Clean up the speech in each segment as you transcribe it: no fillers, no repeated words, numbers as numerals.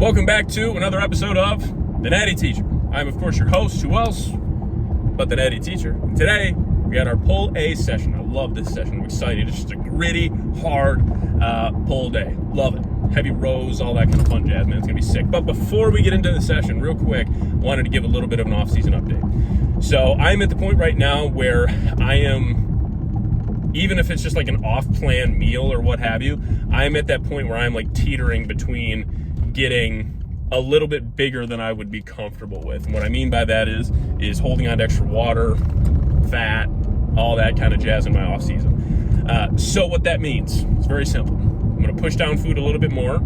Welcome back to another episode of The Natty Teacher. I'm, of course, your host. Who else but The Natty Teacher? And today, we got our Pull A session. I love this session. I'm excited. It's just a gritty, hard pull day. Love it. Heavy rows, all that kind of fun jazz, man. It's going to be sick. But before we get into the session, real quick, wanted to give a little bit of an off-season update. So I'm at the point right now where I am, even if it's just like an off-plan meal or what have you, I'm at that point where I'm like teetering between getting a little bit bigger than I would be comfortable with. And what I mean by that is holding on to extra water, fat, all that kind of jazz in my off-season. So what that means, it's very simple. I'm going to push down food a little bit more.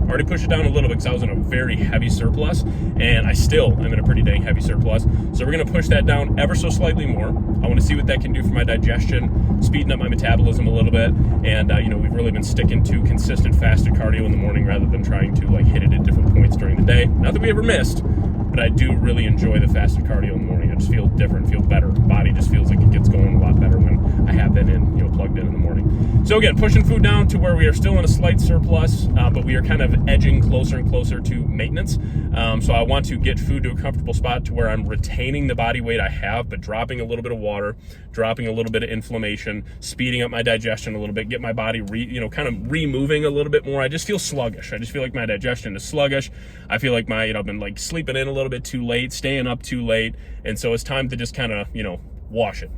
Already pushed it down a little bit because I was in a very heavy surplus, and I still am in a pretty dang heavy surplus. So we're going to push that down ever so slightly more. I want to see what that can do for my digestion, speeding up my metabolism a little bit. And, we've really been sticking to consistent fasted cardio in the morning rather than trying to hit it at different points during the day. Not that we ever missed, but I do really enjoy the fasted cardio in the morning. I just feel different, feel better. The body just feels like it gets going a lot better when I have that plugged in the morning. So again, pushing food down to where we are still in a slight surplus, but we are kind of edging closer and closer to maintenance. So I want to get food to a comfortable spot to where I'm retaining the body weight I have, but dropping a little bit of water, dropping a little bit of inflammation, speeding up my digestion a little bit, get my body kind of removing a little bit more. I just feel sluggish. I just feel like my digestion is sluggish. I feel like I've been sleeping in a little bit too late, staying up too late. And so it's time to just kind of, wash it.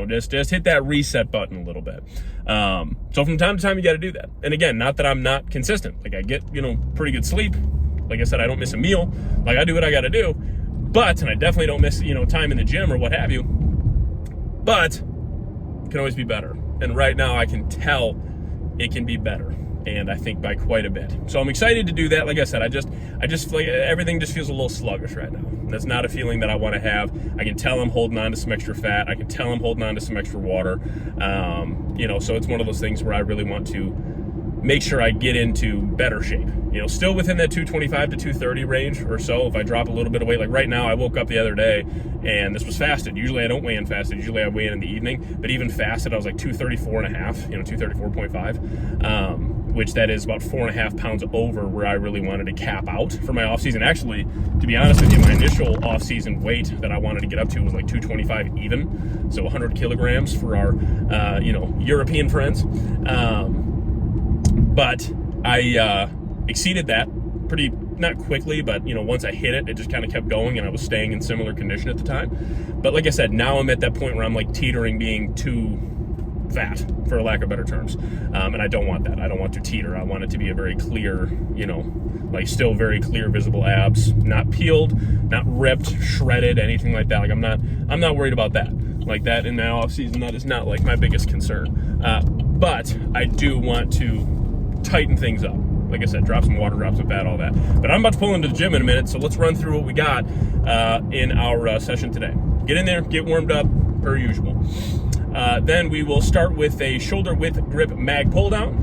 Just hit that reset button a little bit. So from time to time, you got to do that. And again, not that I'm not consistent. I get, pretty good sleep. Like I said, I don't miss a meal. I do what I got to do. And I definitely don't miss, time in the gym or what have you. But it can always be better. And right now I can tell it can be better. And I think by quite a bit. So I'm excited to do that. Like I said, I just feel like everything just feels a little sluggish right now. That's not a feeling that I want to have. I can tell I'm holding on to some extra fat. I can tell I'm holding on to some extra water. So it's one of those things where I really want to make sure I get into better shape. Still within that 225 to 230 range or so. If I drop a little bit of weight, like right now, I woke up the other day and this was fasted. Usually I don't weigh in fasted. Usually I weigh in the evening, but even fasted, I was like 234 and a half, 234.5. Which that is about 4.5 pounds over where I really wanted to cap out for my off season. Actually, to be honest with you, my initial off season weight that I wanted to get up to was like 225 even. So 100 kilograms for our, European friends. But I exceeded that pretty, not quickly, but once I hit it, it just kind of kept going and I was staying in similar condition at the time. But like I said, now I'm at that point where I'm teetering being too fat, for lack of better terms. And I don't want that. I don't want to teeter. I want it to be a very clear, still very clear, visible abs, not peeled, not ripped, shredded, anything like that. I'm not worried about that. Like that in my off season, that is not my biggest concern. But I do want to tighten things up. Like I said, drop some water, drop some fat, all that. But I'm about to pull into the gym in a minute, so let's run through what we got in our session today. Get in there, get warmed up, per usual. Then we will start with a shoulder width grip mag pull down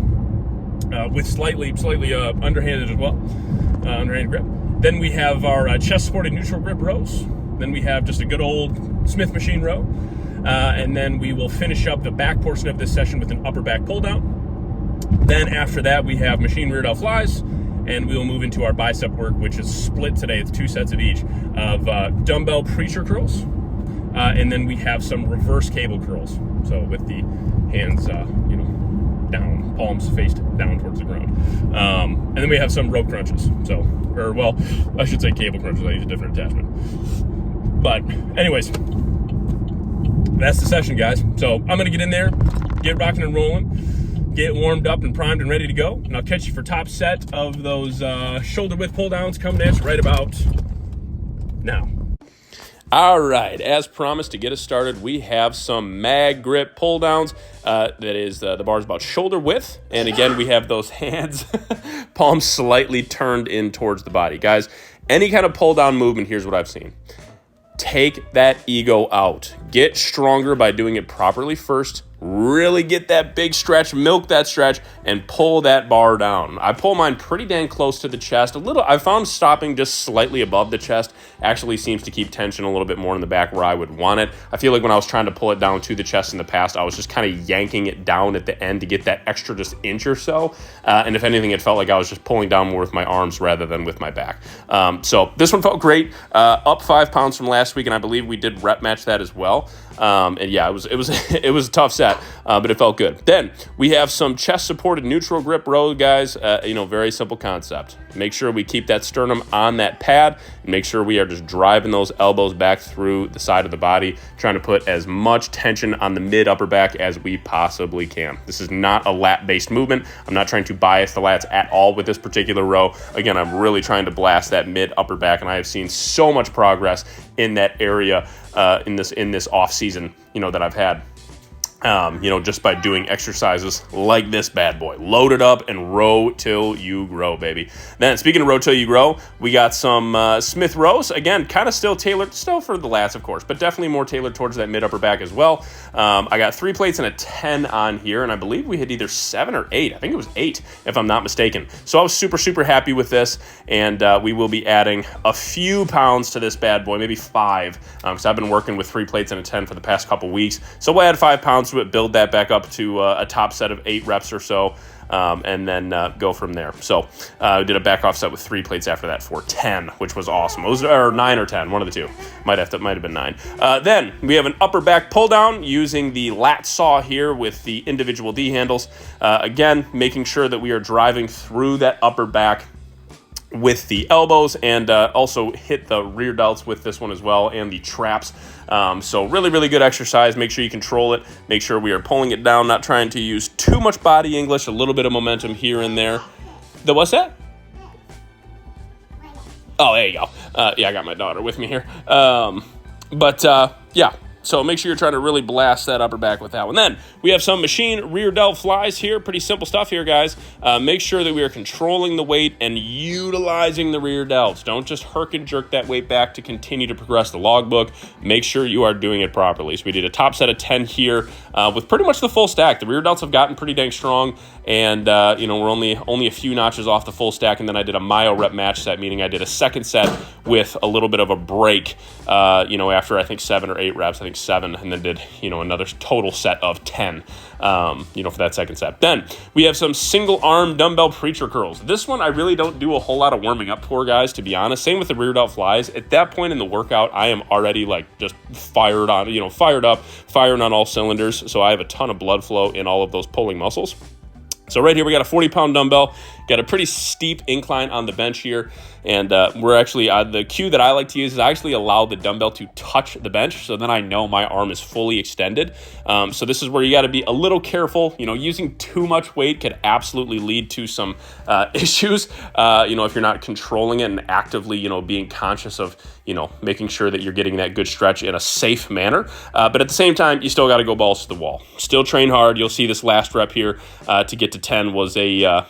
with slightly underhanded as well, underhanded grip. Then we have our chest supported neutral grip rows. Then we have just a good old Smith machine row. And then we will finish up the back portion of this session with an upper back pull down. Then after that, we have machine rear delt flies, and we will move into our bicep work, which is split today. It's 2 sets of each of dumbbell preacher curls. And then we have some reverse cable curls. So with the hands, down, palms faced down towards the ground. And then we have some rope crunches. I should say cable crunches. I use a different attachment. But anyways, that's the session, guys. So I'm going to get in there, get rocking and rolling, get warmed up and primed and ready to go. And I'll catch you for top set of those shoulder width pull downs coming at you right about now. All right, as promised, to get us started, we have some mag grip pull downs. That is, the bar is about shoulder width. And again, we have those hands, palms slightly turned in towards the body. Guys, any kind of pull down movement, here's what I've seen. Take that ego out. Get stronger by doing it properly first. really get that big stretch, milk that stretch, and pull that bar down. I pull mine pretty dang close to the chest. I found stopping just slightly above the chest actually seems to keep tension a little bit more in the back where I would want it. I feel like when I was trying to pull it down to the chest in the past, I was just kind of yanking it down at the end to get that extra just inch or so. And if anything, it felt like I was just pulling down more with my arms rather than with my back. So this one felt great. Up 5 pounds from last week, and I believe we did rep match that as well. And yeah, it was it was a tough set, but it felt good. Then we have some chest supported neutral grip row, guys. Very simple concept. Make sure we keep that sternum on that pad, and make sure we are just driving those elbows back through the side of the body, trying to put as much tension on the mid upper back as we possibly can. This is not a lat based movement. I'm not trying to bias the lats at all with this particular row. Again, I'm really trying to blast that mid upper back, and I have seen so much progress in that area in this off season, that I've had. Just by doing exercises like this bad boy. Load it up and row till you grow, baby. Then, speaking of row till you grow, we got some Smith rows. Again, kind of still tailored, still for the lats, of course, but definitely more tailored towards that mid-upper back as well. I got 3 plates and a 10 on here, and I believe we hit either 7 or 8. I think it was 8, if I'm not mistaken. So I was super, super happy with this, and we will be adding a few pounds to this bad boy, maybe 5, because I've been working with 3 plates and a 10 for the past couple weeks. So we'll add 5 pounds to it, build that back up to a top set of 8 reps or so, and then go from there. So we did a back off set with 3 plates after that for 10, which was awesome. It was 9 or 10, one of the two. Might have been 9. Then we have an upper back pull down using the lat saw here with the individual D handles. Again, making sure that we are driving through that upper back with the elbows, and also hit the rear delts with this one as well, and the traps. So really, really good exercise. Make sure you control it. Make sure we are pulling it down, not trying to use too much body English, a little bit of momentum here and there. What's that? Oh, there you go. Yeah, I got my daughter with me here. Yeah. So make sure you're trying to really blast that upper back with that one. Then we have some machine rear delt flies here. Pretty simple stuff here, guys. Make sure that we are controlling the weight and utilizing the rear delts. Don't just herk and jerk that weight back to continue to progress the logbook. Make sure you are doing it properly. So we did a top set of 10 here with pretty much the full stack. The rear delts have gotten pretty dang strong, and we're only a few notches off the full stack. And then I did a myo rep match set, meaning I did a second set with a little bit of a break. After I think 7 or 8 reps. I think 7, and then did another total set of 10 for that second set. Then we have some single arm dumbbell preacher curls. This one I really don't do a whole lot of warming up for, guys, to be honest. Same with the rear delt flies. At that point in the workout, I am already just fired up, firing on all cylinders. So I have a ton of blood flow in all of those pulling muscles. So right here, we got a 40-pound dumbbell, got a pretty steep incline on the bench here, and we're actually, the cue that I like to use is I actually allow the dumbbell to touch the bench, so then I know my arm is fully extended. So this is where you got to be a little careful. Using too much weight could absolutely lead to some issues, if you're not controlling it and actively, being conscious of, making sure that you're getting that good stretch in a safe manner. But at the same time, you still got to go balls to the wall. Still train hard. You'll see this last rep here to get to 10 was a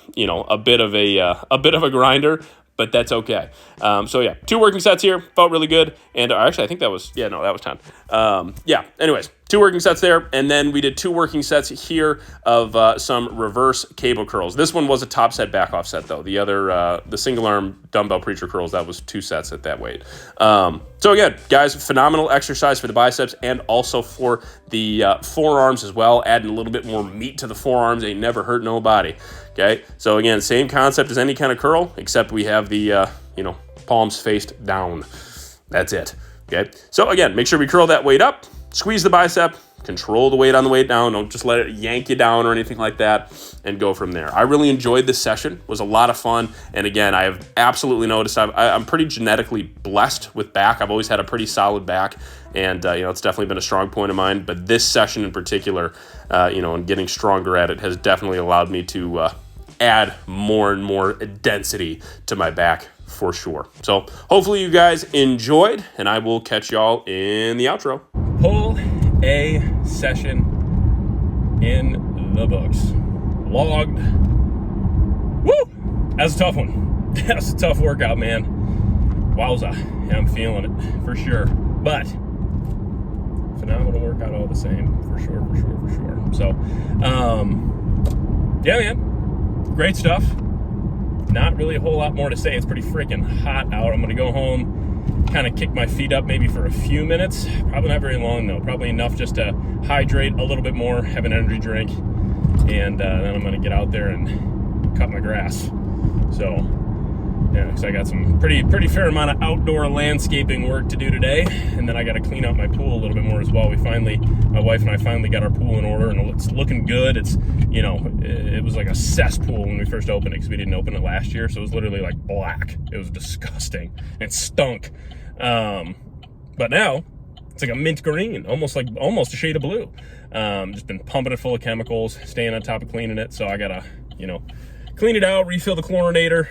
bit of a grinder, but that's okay. So yeah, 2 working sets here, felt really good. And actually, I think that was 10. Anyways, 2 working sets there, and then we did 2 working sets here of some reverse cable curls. This one was a top set back off set though. The other, the single arm dumbbell preacher curls, that was 2 sets at that weight. So again, guys, phenomenal exercise for the biceps and also for the forearms as well. Adding a little bit more meat to the forearms ain't never hurt nobody. Okay, so again, same concept as any kind of curl, except we have the palms faced down. That's it. Okay, so again, make sure we curl that weight up. Squeeze the bicep, control the weight on the way down. Don't just let it yank you down or anything like that, and go from there. I really enjoyed this session. It was a lot of fun. And again, I have absolutely noticed I'm pretty genetically blessed with back. I've always had a pretty solid back, and it's definitely been a strong point of mine. But this session in particular, and getting stronger at it has definitely allowed me to add more and more density to my back for sure. So hopefully you guys enjoyed, and I will catch y'all in the outro. Pull A session in the books. Logged. Woo! That's a tough one. That's a tough workout, man. Wowza. I'm feeling it for sure. But phenomenal workout all the same. For sure. So, yeah, man, great stuff. Not really a whole lot more to say. It's pretty freaking hot out. I'm going to go home, kind of kick my feet up maybe for a few minutes. Probably not very long, though. Probably enough just to hydrate a little bit more, have an energy drink, and then I'm going to get out there and cut my grass. So, yeah, because I got some pretty fair amount of outdoor landscaping work to do today, and then I got to clean out my pool a little bit more as well. My wife and I finally got our pool in order, and it's looking good. It's, it was like a cesspool when we first opened it because we didn't open it last year, so it was literally like black. It was disgusting. It stunk. But now it's like a mint green, almost a shade of blue. Just been pumping it full of chemicals, staying on top of cleaning it. So I gotta, clean it out, refill the chlorinator,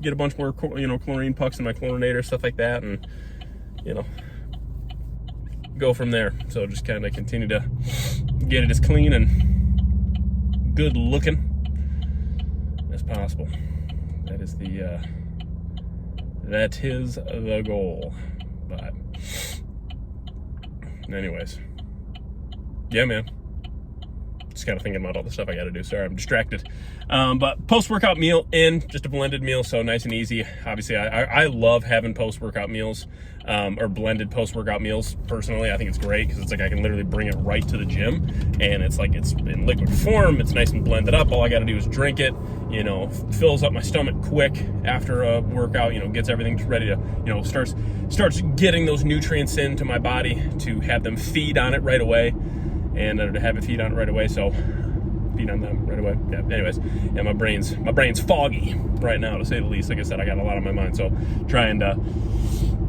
get a bunch more, chlorine pucks in my chlorinator, stuff like that, and, go from there. So just kind of continue to get it as clean and good looking as possible. That is the goal. But anyways, yeah, man. Just kind of thinking about all the stuff I got to do. Sorry, I'm distracted. But post-workout meal just a blended meal, so nice and easy. Obviously, I love having post-workout meals or blended post-workout meals. Personally, I think it's great because it's like I can literally bring it right to the gym, and it's like it's in liquid form. It's nice and blended up. All I got to do is drink it. Fills up my stomach quick after a workout. Gets everything ready to starts getting those nutrients into my body to have them feed on it right away. And to have it feed on it right away, so feed on them right away. Yeah. Anyways, yeah, my brain's foggy right now, to say the least. Like I said, I got a lot on my mind, so trying to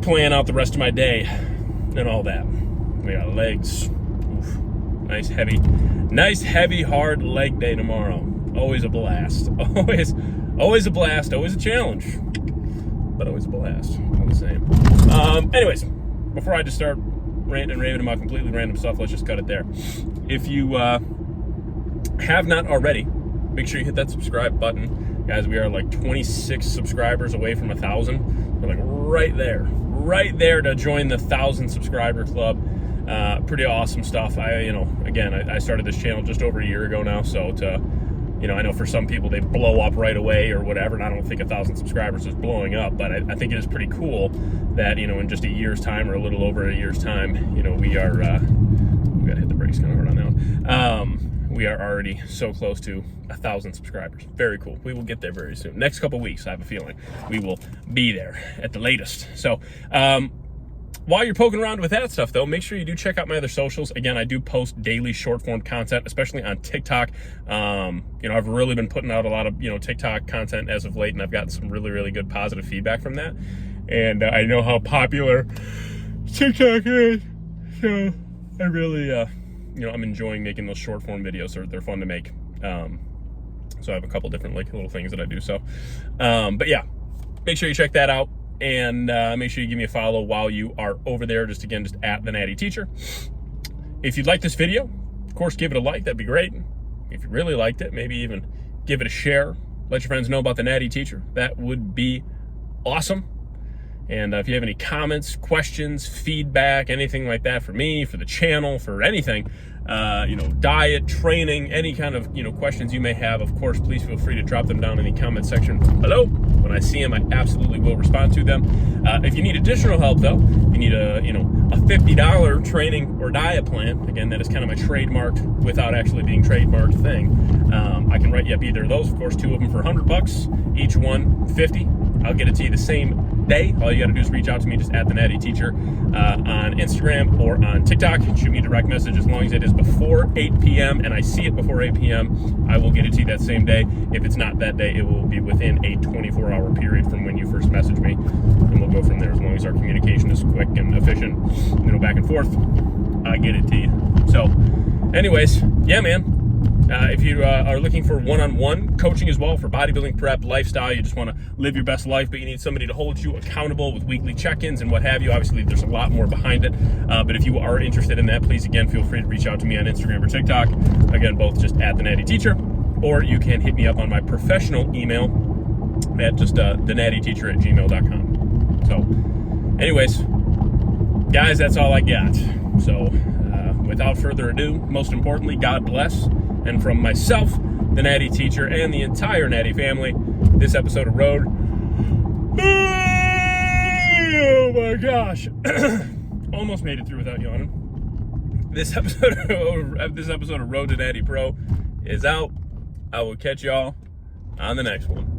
plan out the rest of my day and all that. We got legs. Oof. Nice heavy, hard leg day tomorrow. Always a blast. Always a blast. Always a challenge, but always a blast. All the same. Anyways, before I just start ranting and raving about completely random stuff, let's just cut it there. If you have not already, make sure you hit that subscribe button. Guys, we are like 26 subscribers away from 1,000. We're like right there to join the 1,000 subscriber club. Pretty awesome stuff. I started this channel just over a year ago now, so I know for some people they blow up right away or whatever, and I don't think 1,000 subscribers is blowing up, but I think it is pretty cool that, in just a year's time or a little over a year's time, we are, we gotta hit the brakes kind of hard on that one. We are already so close to 1,000 subscribers. Very cool. We will get there very soon. Next couple weeks, I have a feeling we will be there at the latest. So, while you're poking around with that stuff, though, make sure you do check out my other socials. Again, I do post daily short-form content, especially on TikTok. I've really been putting out a lot of, TikTok content as of late, and I've gotten some really, really good positive feedback from that. And I know how popular TikTok is, so I really, I'm enjoying making those short-form videos. They're fun to make. So I have a couple different little things that I do. So, but yeah, make sure you check that out. And make sure you give me a follow while you are over there. Just at the Natty Teacher. If you'd like this video, of course, give it a like. That'd be great. If you really liked it, maybe even give it a share. Let your friends know about the Natty Teacher. That would be awesome. And if you have any comments, questions, feedback, anything like that for me, for the channel, for anything, diet, training, any kind of, questions you may have, of course, please feel free to drop them down in the comment section below. When I see them, I absolutely will respond to them. If you need additional help, though, you need a $50 training or diet plan. Again, that is kind of my trademarked, without actually being trademarked thing. I can write you up either of those. Of course, 2 of them for $100, each one $50. I'll get it to you the same day. All you got to do is reach out to me just at the Natty Teacher on Instagram or on TikTok. Shoot me a direct message as long as it is before 8 p.m. and I see it before 8 p.m. I will get it to you that same day. If it's not that day, it will be within a 24-hour period from when you first message me, and we'll go from there. As long as our communication is quick and efficient, back and forth, I get it to you. So, anyways, yeah, man. If you are looking for one-on-one coaching as well for bodybuilding prep, lifestyle, you just want to live your best life, but you need somebody to hold you accountable with weekly check-ins and what have you. Obviously, there's a lot more behind it. But if you are interested in that, please, again, feel free to reach out to me on Instagram or TikTok. Again, both just at the Natty Teacher, or you can hit me up on my professional email at just thenattyteacher@gmail.com. So, anyways, guys, that's all I got. So, without further ado, most importantly, God bless. And from myself, the Natty Teacher, and the entire Natty family, this episode of Road. Oh my gosh. Almost made it through without yawning. This episode of Road to Natty Pro is out. I will catch y'all on the next one.